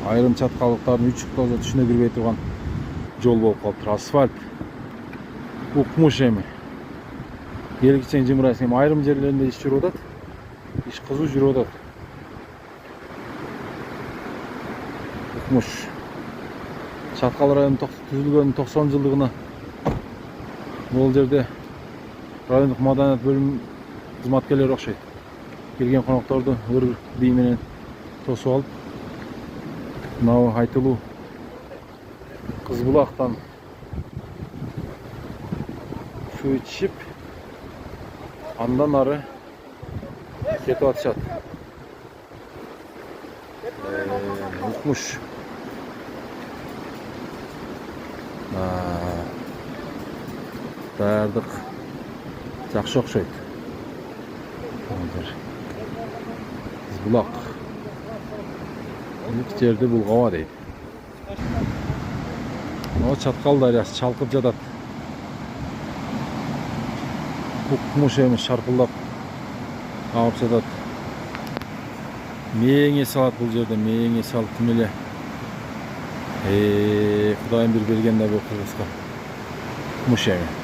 Айрым чаткалыктардын 3 тозо түшүнө кирбей турган жол болуп калыптыр. Асфальт. Укмуш эми. Келгичен жымырайсың. Эми айрым жерлеринде иш жүрүп атат. Иш кызуу жүрүп атат. Укмуш. Чаткал району түзүлгөн 90 жылдыгына бул жерде райондук маданият бөлүм кызматкерлери окшойт. Келген конокторду ыр бий менен тосуп алып, мынау айтылуу Кыз Булактан суу ичишип, андан ары кетип атышат. Укмуш. Бардык жакшы окшойт. Кыз Булак. Ilk жерде Булгава дейт. О, Чаткал дарыясы чалкып жатат. Укмуш эми шаркылдап агып жатат. Мээңе салат бул жерде, мээңе салып тим эле. Кудайым бир берген да бул кыргызга. Укмуш эми.